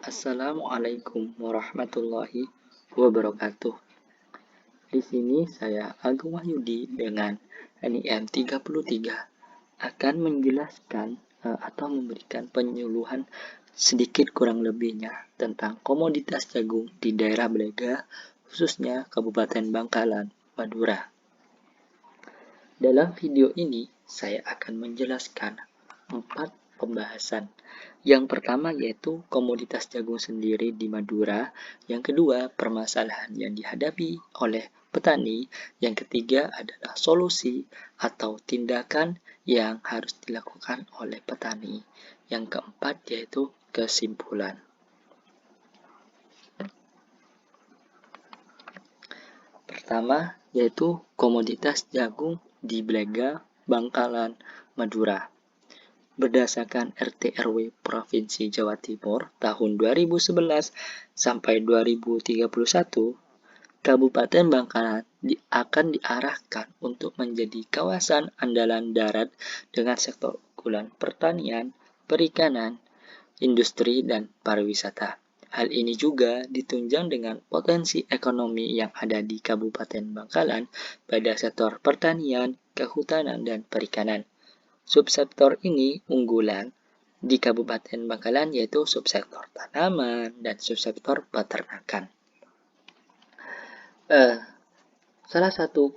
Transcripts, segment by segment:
Assalamualaikum warahmatullahi wabarakatuh. Di sini saya Agung Wahyudi dengan NIM 33 akan menjelaskan atau memberikan penyuluhan sedikit kurang lebihnya tentang komoditas jagung di daerah Blega, khususnya Kabupaten Bangkalan, Madura. Dalam video ini, saya akan menjelaskan 4 pembahasan. Yang pertama yaitu komoditas jagung sendiri di Madura. Yang kedua, permasalahan yang dihadapi oleh petani. Yang ketiga adalah solusi atau tindakan yang harus dilakukan oleh petani. Yang keempat yaitu kesimpulan. Pertama yaitu komoditas jagung di Blega, Bangkalan, Madura. Berdasarkan RT RW Provinsi Jawa Timur tahun 2011 sampai 2031, Kabupaten Bangkalan akan diarahkan untuk menjadi kawasan andalan darat dengan sektor unggulan pertanian, perikanan, industri, dan pariwisata. Hal ini juga ditunjang dengan potensi ekonomi yang ada di Kabupaten Bangkalan pada sektor pertanian, kehutanan, dan perikanan. Subsektor ini unggulan di Kabupaten Bangkalan yaitu subsektor tanaman dan subsektor peternakan. Salah satu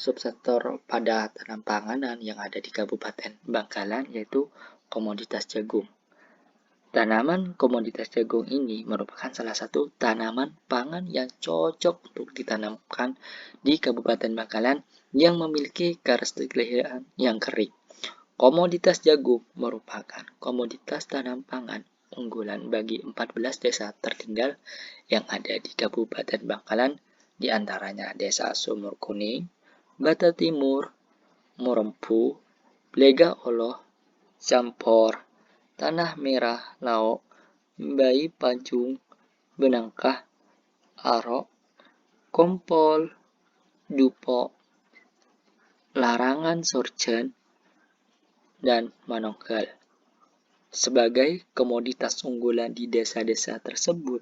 subsektor pada tanam panganan yang ada di Kabupaten Bangkalan yaitu komoditas jagung. Tanaman komoditas jagung ini merupakan salah satu tanaman pangan yang cocok untuk ditanamkan di Kabupaten Bangkalan yang memiliki karakteristik yang kering. Komoditas jagung merupakan komoditas tanam pangan unggulan bagi 14 desa tertinggal yang ada di Kabupaten Bangkalan, di antaranya Desa Sumur Kuning, Bata Timur, Murempu, Blega Oloh, Campor, Tanah Merah Laok, Bayi Pajung, Benangkah, Arok, Kompol, Dupo, Larangan Sorcen, dan Manonggal. Sebagai komoditas unggulan di desa-desa tersebut,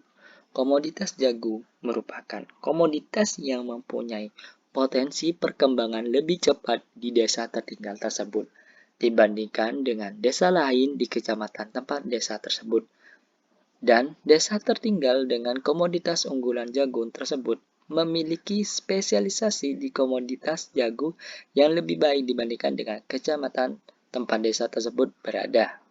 komoditas jagung merupakan komoditas yang mempunyai potensi perkembangan lebih cepat di desa tertinggal tersebut dibandingkan dengan desa lain di kecamatan tempat desa tersebut. Dan desa tertinggal dengan komoditas unggulan jagung tersebut memiliki spesialisasi di komoditas jagung yang lebih baik dibandingkan dengan kecamatan tempat desa tersebut berada.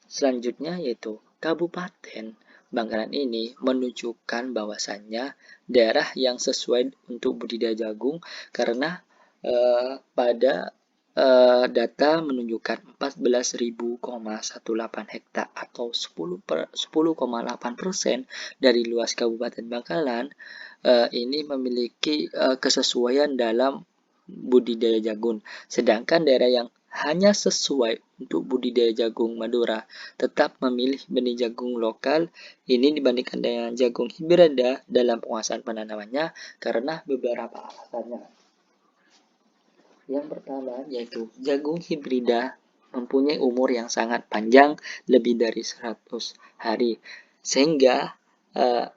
Selanjutnya yaitu Kabupaten Bangkalan ini menunjukkan bahwasannya daerah yang sesuai untuk budidaya jagung karena pada data menunjukkan 14.018 hektar atau 10,8% dari luas Kabupaten Bangkalan ini memiliki kesesuaian dalam budidaya jagung. Sedangkan daerah yang hanya sesuai untuk budidaya jagung Madura tetap memilih benih jagung lokal ini dibandingkan dengan jagung hibrida dalam penguasaan penanamannya karena beberapa alasannya. Yang pertama yaitu jagung hibrida mempunyai umur yang sangat panjang, lebih dari 100 hari, sehingga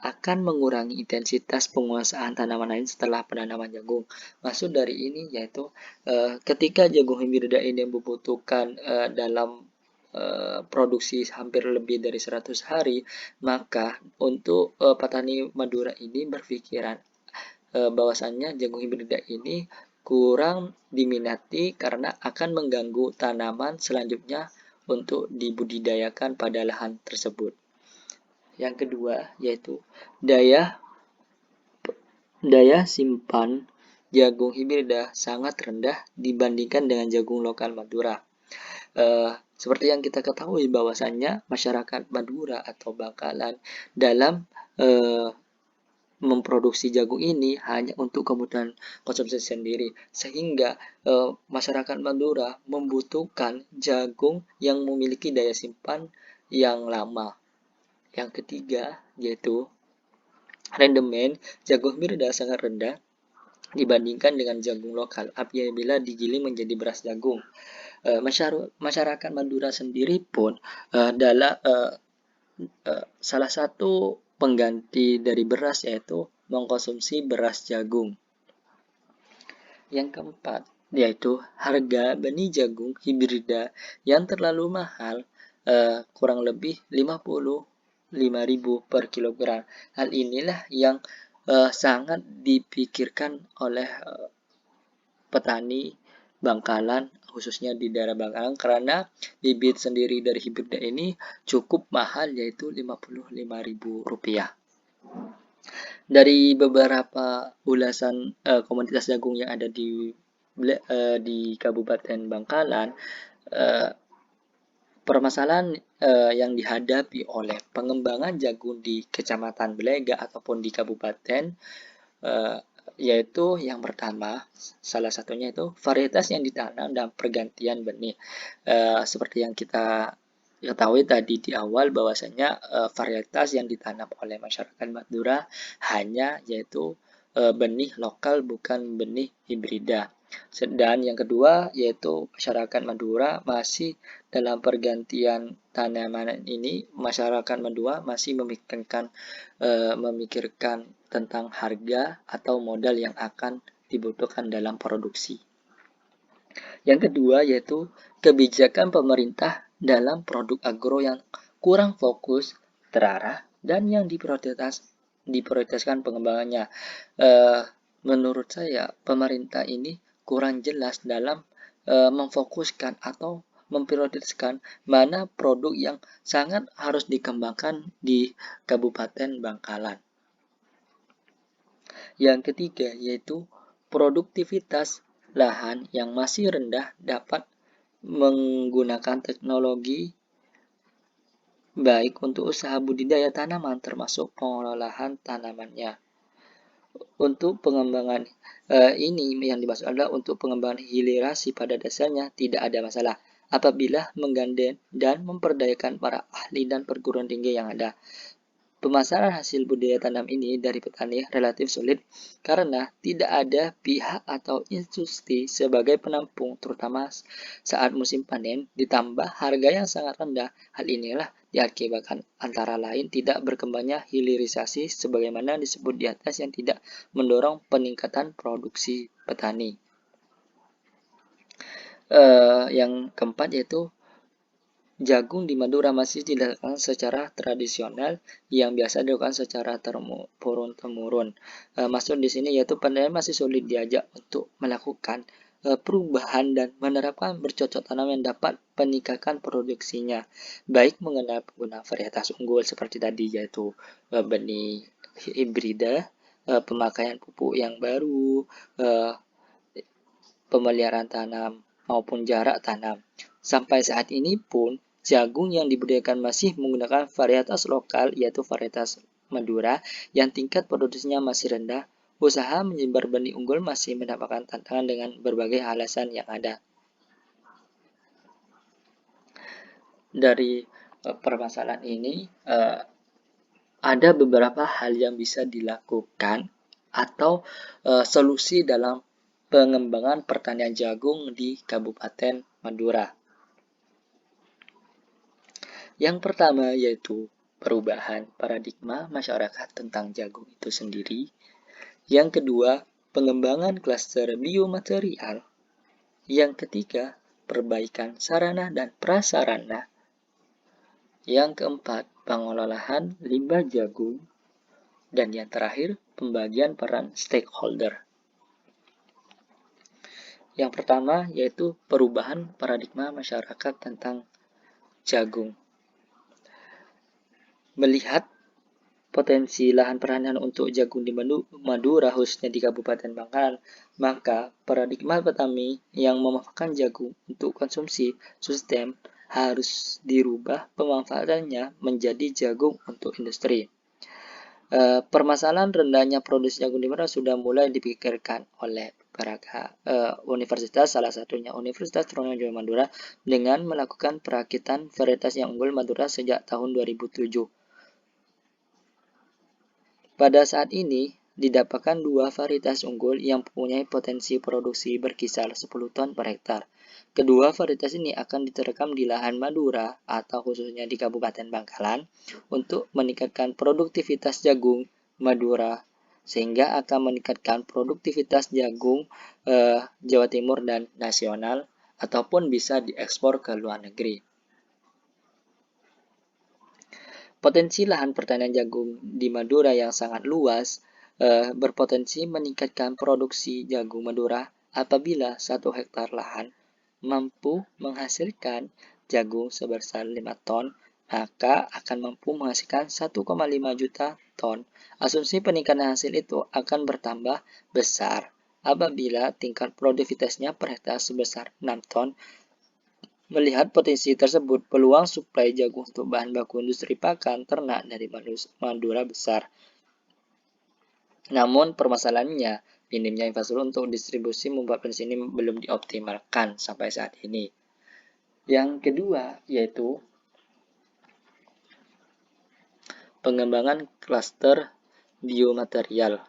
akan mengurangi intensitas penguasaan tanaman lain setelah penanaman jagung. Maksud dari ini yaitu ketika jagung hibrida ini membutuhkan dalam produksi hampir lebih dari 100 hari, maka untuk petani Madura ini berpikiran bahwasannya jagung hibrida ini kurang diminati karena akan mengganggu tanaman selanjutnya untuk dibudidayakan pada lahan tersebut. Yang kedua yaitu daya simpan jagung hibrida sangat rendah dibandingkan dengan jagung lokal Madura. Seperti yang kita ketahui bahwasannya masyarakat Madura atau Bangkalan dalam memproduksi jagung ini hanya untuk kebutuhan konsumsi sendiri, sehingga masyarakat Madura membutuhkan jagung yang memiliki daya simpan yang lama. Yang ketiga yaitu rendemen jagung hibrida sangat rendah dibandingkan dengan jagung lokal apabila digiling menjadi beras jagung. Masyarakat Madura sendiri pun adalah salah satu pengganti dari beras yaitu mengkonsumsi beras jagung. Yang keempat, yaitu harga benih jagung hibrida yang terlalu mahal, kurang lebih 55.000 per kilogram. Hal inilah yang sangat dipikirkan oleh petani Bangkalan, khususnya di daerah Bangkalan, karena bibit sendiri dari hibrida ini cukup mahal, yaitu Rp55.000. Dari beberapa ulasan komoditas jagung yang ada di Kabupaten Bangkalan, permasalahan yang dihadapi oleh pengembangan jagung di Kecamatan Belega ataupun di kabupaten, yaitu yang pertama, salah satunya itu varietas yang ditanam dan pergantian benih. Seperti yang kita ketahui tadi di awal bahwasanya varietas yang ditanam oleh masyarakat Madura hanya yaitu benih lokal, bukan benih hibrida. Dan yang kedua yaitu masyarakat Madura masih dalam pergantian tanaman ini, masyarakat Madura masih memikirkan tentang harga atau modal yang akan dibutuhkan dalam produksi. Yang kedua yaitu kebijakan pemerintah dalam produk agro yang kurang fokus, terarah, dan yang diprioritaskan pengembangannya. Menurut saya pemerintah ini kurang jelas dalam memfokuskan atau memprioritaskan mana produk yang sangat harus dikembangkan di Kabupaten Bangkalan. Yang ketiga yaitu produktivitas lahan yang masih rendah dapat menggunakan teknologi baik untuk usaha budidaya tanaman termasuk pengolahan tanamannya. Untuk pengembangan ini yang dimaksud adalah untuk pengembangan hilirisasi pada dasarnya tidak ada masalah apabila menggandeng dan memperdayakan para ahli dan perguruan tinggi yang ada. Pemasaran hasil budidaya tanam ini dari petani relatif sulit karena tidak ada pihak atau institusi sebagai penampung, terutama saat musim panen, ditambah harga yang sangat rendah. Hal inilah diakibatkan antara lain tidak berkembangnya hilirisasi sebagaimana disebut di atas yang tidak mendorong peningkatan produksi petani. Yang keempat yaitu jagung di Madura masih dilakukan secara tradisional yang biasa dilakukan secara turun-temurun. Maksud di sini yaitu petani masih sulit diajak untuk melakukan perubahan dan menerapkan bercocok tanam yang dapat meningkatkan produksinya, baik mengenai penggunaan varietas unggul seperti tadi yaitu benih hibrida, pemakaian pupuk yang baru, pemeliharaan tanam maupun jarak tanam. Sampai saat ini pun, jagung yang dibudidayakan masih menggunakan varietas lokal, yaitu varietas Madura, yang tingkat produksinya masih rendah. Usaha menyebar benih unggul masih mendapatkan tantangan dengan berbagai alasan yang ada. Dari permasalahan ini, ada beberapa hal yang bisa dilakukan atau solusi dalam pengembangan pertanian jagung di Kabupaten Madura. Yang pertama yaitu perubahan paradigma masyarakat tentang jagung itu sendiri. Yang kedua, pengembangan klaster biomaterial. Yang ketiga, perbaikan sarana dan prasarana. Yang keempat, pengelolaan limbah jagung. Dan yang terakhir, pembagian peran stakeholder. Yang pertama yaitu perubahan paradigma masyarakat tentang jagung. Melihat potensi lahan pertanian untuk jagung di Madura khususnya di Kabupaten Bangkalan, maka paradigma petani yang memanfaatkan jagung untuk konsumsi sustain harus dirubah pemanfaatannya menjadi jagung untuk industri. Permasalahan rendahnya produksi jagung di Madura sudah mulai dipikirkan oleh beberapa universitas, salah satunya Universitas Trunojoyo Madura, dengan melakukan perakitan varietas yang unggul Madura sejak tahun 2007. Pada saat ini, didapatkan 2 varietas unggul yang mempunyai potensi produksi berkisar 10 ton per hektar. Kedua varietas ini akan diterkam di lahan Madura atau khususnya di Kabupaten Bangkalan untuk meningkatkan produktivitas jagung Madura sehingga akan meningkatkan produktivitas jagung Jawa Timur dan nasional ataupun bisa diekspor ke luar negeri. Potensi lahan pertanian jagung di Madura yang sangat luas berpotensi meningkatkan produksi jagung Madura apabila 1 hektar lahan mampu menghasilkan jagung sebesar 5 ton, maka akan mampu menghasilkan 1,5 juta ton. Asumsi peningkatan hasil itu akan bertambah besar apabila tingkat produktivitasnya per hektar sebesar 6 ton. Melihat potensi tersebut, peluang suplai jagung untuk bahan baku industri pakan ternak dari Madura besar. Namun permasalahannya, minimnya infrastruktur untuk distribusi membuat potensi ini belum dioptimalkan sampai saat ini. Yang kedua yaitu pengembangan klaster biomaterial.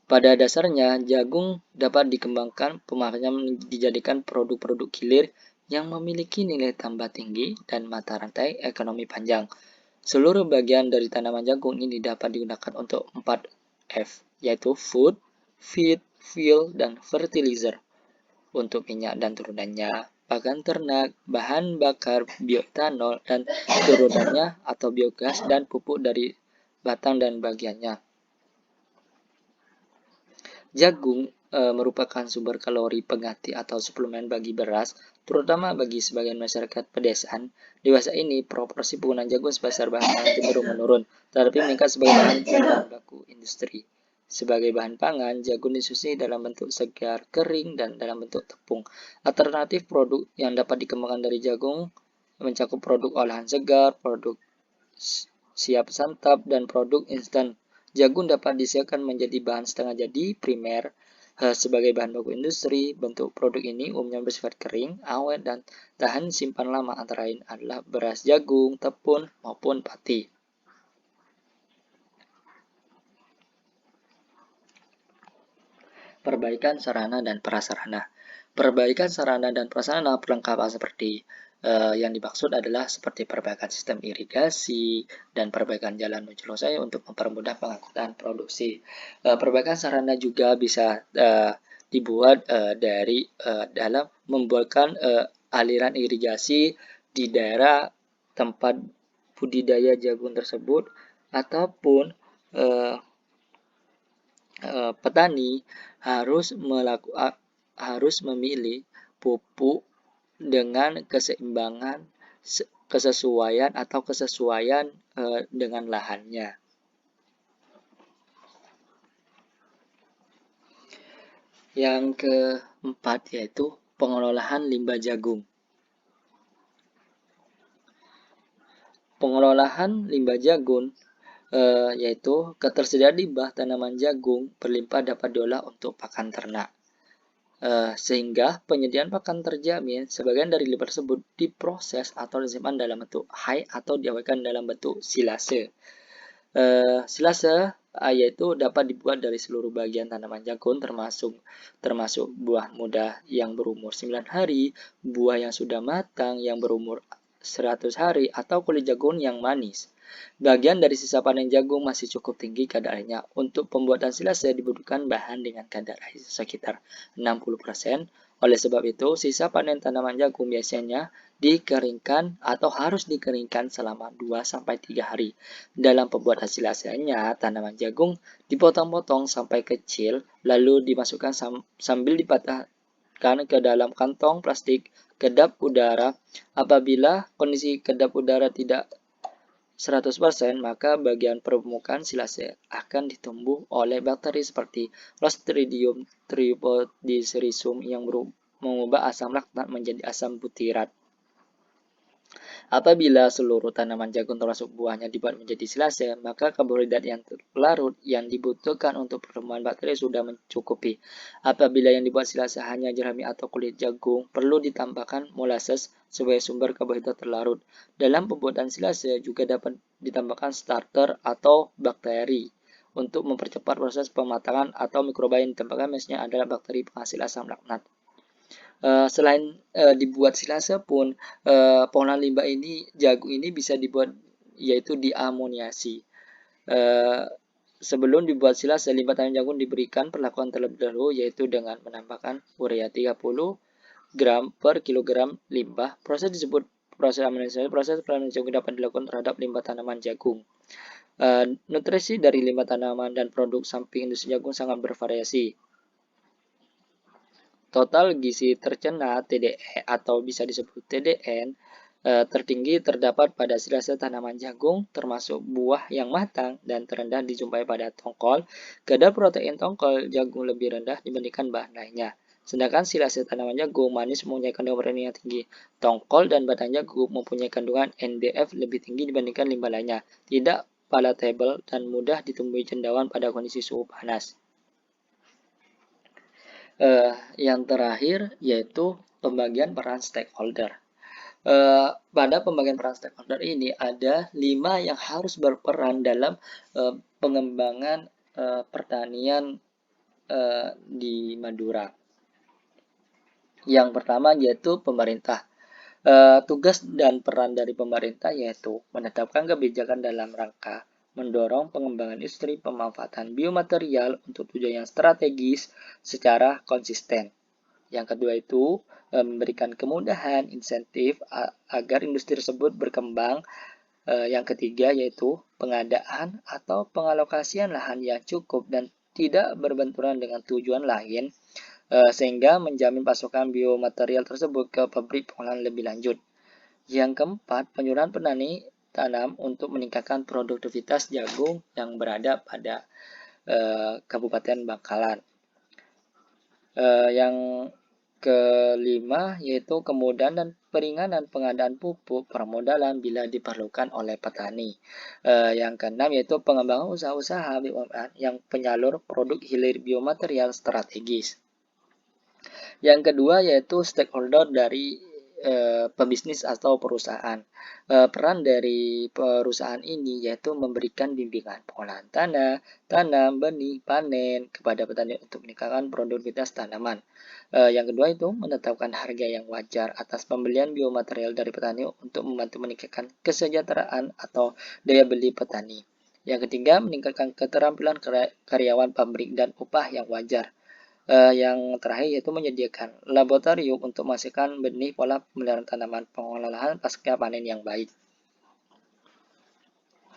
Pada dasarnya, jagung dapat dikembangkan pemakaian dijadikan produk-produk hilir yang memiliki nilai tambah tinggi dan mata rantai ekonomi panjang. Seluruh bagian dari tanaman jagung ini dapat digunakan untuk 4F, yaitu food, feed, fuel, dan fertilizer. Untuk minyak dan turunannya, pakan ternak, bahan bakar bioetanol, dan turunannya atau biogas dan pupuk dari batang dan bagiannya. Jagung merupakan sumber kalori pengganti atau suplemen bagi beras, terutama bagi sebagian masyarakat pedesaan. Di masa ini, proporsi penggunaan jagung sebagai bahan pangan cenderung menurun, tetapi meningkat sebagai bahan baku industri. Sebagai bahan pangan, jagung disusun dalam bentuk segar, kering, dan dalam bentuk tepung. Alternatif produk yang dapat dikembangkan dari jagung mencakup produk olahan segar, produk siap santap, dan produk instan. Jagung dapat disiapkan menjadi bahan setengah jadi primer sebagai bahan baku industri. Bentuk produk ini umumnya bersifat kering, awet, dan tahan simpan lama, antara lain adalah beras jagung, tepung, maupun pati. Perbaikan sarana dan prasarana. Perbaikan sarana dan prasarana perlengkapan seperti yang dimaksud adalah seperti perbaikan sistem irigasi dan perbaikan jalan menuju saya untuk mempermudah pengangkutan produksi. Perbaikan sarana juga bisa dibuat dari dalam membuatkan aliran irigasi di daerah tempat budidaya jagung tersebut ataupun petani harus memilih pupuk dengan kesesuaian dengan lahannya. Yang keempat yaitu pengelolaan limbah jagung. Pengelolaan limbah jagung yaitu ketersediaan limbah tanaman jagung berlimpah dapat diolah untuk pakan ternak. Sehingga penyediaan pakan terjamin. Sebagian dari limbah tersebut diproses atau disimpan dalam bentuk hay atau diawetkan dalam bentuk silase. Silase yaitu dapat dibuat dari seluruh bagian tanaman jagung termasuk buah muda yang berumur 9 hari, buah yang sudah matang yang berumur 100 hari, atau kulit jagung yang manis. Bagian dari sisa panen jagung masih cukup tinggi kadar airnya. Untuk pembuatan silase dibutuhkan bahan dengan kadar air sekitar 60%. Oleh sebab itu, sisa panen tanaman jagung biasanya dikeringkan atau harus dikeringkan selama 2-3 hari. Dalam pembuatan silasenya, tanaman jagung dipotong-potong sampai kecil, lalu dimasukkan sambil dipatahkan ke dalam kantong plastik kedap udara. Apabila kondisi kedap udara tidak 100%, maka bagian permukaan silase akan ditumbuh oleh bakteri seperti Clostridium tripodicerium yang mengubah asam laktat menjadi asam butirat. Apabila seluruh tanaman jagung termasuk buahnya dibuat menjadi silase, maka karbohidrat yang larut yang dibutuhkan untuk pertumbuhan bakteri sudah mencukupi. Apabila yang dibuat silase hanya jerami atau kulit jagung, perlu ditambahkan molasses sebagai sumber karbohidrat terlarut. Dalam pembuatan silase juga dapat ditambahkan starter atau bakteri untuk mempercepat proses pematangan atau mikroba yang ditempatkan mesnya adalah bakteri penghasil asam laknat. Selain dibuat silase pun, pengolahan limbah ini, jagung ini bisa dibuat yaitu diamoniasi. Sebelum dibuat silase, limbah tanam jagung diberikan perlakuan terlebih dahulu yaitu dengan menambahkan urea 30 gram per kilogram limbah. Proses disebut proses amoniasi. Proses amoniasi jagung dapat dilakukan terhadap limbah tanaman jagung. Nutrisi dari limbah tanaman dan produk samping industri jagung sangat bervariasi. Total gizi tercerna TDE atau bisa disebut TDN tertinggi terdapat pada silase tanaman jagung, termasuk buah yang matang dan terendah dijumpai pada tongkol. Kadar protein tongkol jagung lebih rendah dibandingkan bahan lainnya. Sedangkan silase tanaman jagung manis mempunyai kandungan protein yang tinggi. Tongkol dan batang jagung mempunyai kandungan NDF lebih tinggi dibandingkan limbah lainnya. Tidak palatable dan mudah ditemui cendawan pada kondisi suhu panas. Yang terakhir yaitu pembagian peran stakeholder. Pada pembagian peran stakeholder ini ada 5 yang harus berperan dalam pengembangan pertanian di Madura. Yang pertama yaitu pemerintah. Tugas dan peran dari pemerintah yaitu menetapkan kebijakan dalam rangka mendorong pengembangan industri pemanfaatan biomaterial untuk tujuan yang strategis secara konsisten. Yang kedua itu memberikan kemudahan insentif agar industri tersebut berkembang. Yang ketiga yaitu pengadaan atau pengalokasian lahan yang cukup dan tidak berbenturan dengan tujuan lain sehingga menjamin pasokan biomaterial tersebut ke pabrik pengolahan lebih lanjut. Yang keempat, penyuluhan petani tanam untuk meningkatkan produktivitas jagung yang berada pada Kabupaten Bangkalan. Yang kelima yaitu kemudahan dan peringanan pengadaan pupuk permodalan bila diperlukan oleh petani. Yang keenam yaitu pengembangan usaha-usaha BUMN yang penyalur produk hilir biomaterial strategis. Yang kedua yaitu stakeholder dari pebisnis atau perusahaan. Peran dari perusahaan ini yaitu memberikan bimbingan pengolahan tanah, tanam, benih, panen kepada petani untuk meningkatkan produktivitas tanaman. Yang kedua itu menetapkan harga yang wajar atas pembelian biomaterial dari petani untuk membantu meningkatkan kesejahteraan atau daya beli petani. Yang ketiga, meningkatkan keterampilan karyawan pabrik dan upah yang wajar. Yang terakhir yaitu menyediakan laboratorium untuk menghasilkan benih pola pemeliharaan tanaman pengolahan pasca panen yang baik.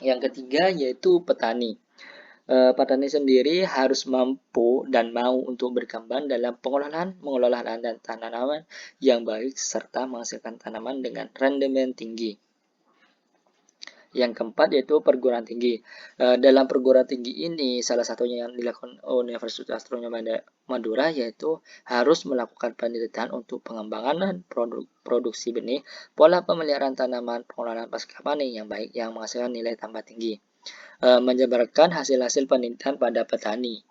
Yang ketiga yaitu petani. Petani sendiri harus mampu dan mau untuk berkembang dalam mengelola lahan dan tanaman yang baik serta menghasilkan tanaman dengan rendemen tinggi. Yang keempat yaitu perguruan tinggi. Dalam perguruan tinggi ini salah satunya yang dilakukan Universitas Trunojoyo Madura yaitu harus melakukan penelitian untuk pengembangan dan produksi benih, pola pemeliharaan tanaman, pengelolaan pasca panen yang baik yang menghasilkan nilai tambah tinggi. Menyebarkan hasil-hasil penelitian pada petani.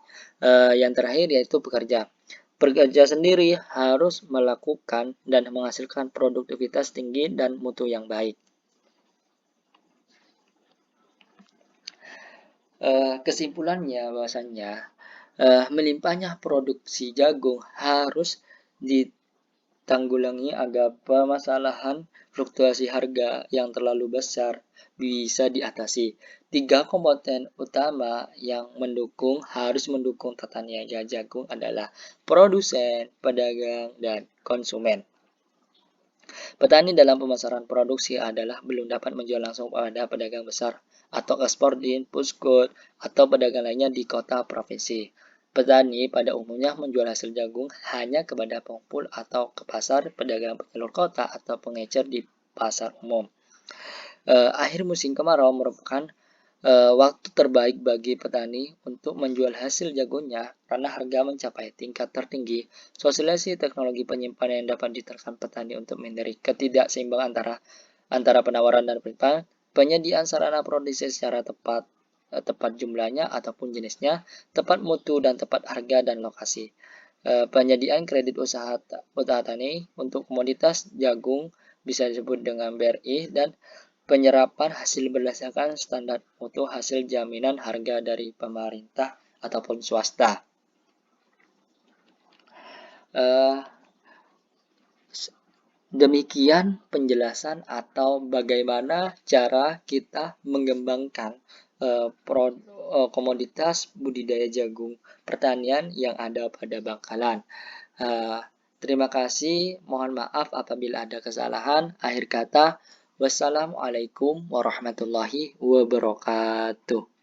Yang terakhir yaitu pekerja. Pekerja sendiri harus melakukan dan menghasilkan produktivitas tinggi dan mutu yang baik. Kesimpulannya bahwasannya melimpahnya produksi jagung harus ditanggulangi agar permasalahan fluktuasi harga yang terlalu besar bisa diatasi. 3 komponen utama yang harus mendukung pertanian jagung adalah produsen, pedagang, dan konsumen. Petani dalam pemasaran produksi adalah belum dapat menjual langsung pada pedagang besar atau ekspor di puskut atau pedagang lainnya di kota provinsi. Petani pada umumnya menjual hasil jagung hanya kepada pengumpul atau ke pasar pedagang penyalur kota atau pengecer di pasar umum. Akhir musim kemarau merupakan waktu terbaik bagi petani untuk menjual hasil jagungnya karena harga mencapai tingkat tertinggi. Sosialisasi teknologi penyimpanan yang dapat diterapkan petani untuk menghindari ketidakseimbangan antara penawaran dan permintaan, penyediaan sarana produksi secara tepat jumlahnya ataupun jenisnya, tepat mutu dan tepat harga dan lokasi. Penyediaan kredit usaha tani untuk komoditas jagung bisa disebut dengan BRI dan penyerapan hasil berdasarkan standar mutu hasil jaminan harga dari pemerintah ataupun swasta. Demikian penjelasan atau bagaimana cara kita mengembangkan komoditas budidaya jagung pertanian yang ada pada Bangkalan. Terima kasih, mohon maaf apabila ada kesalahan. Akhir kata, wassalamualaikum warahmatullahi wabarakatuh.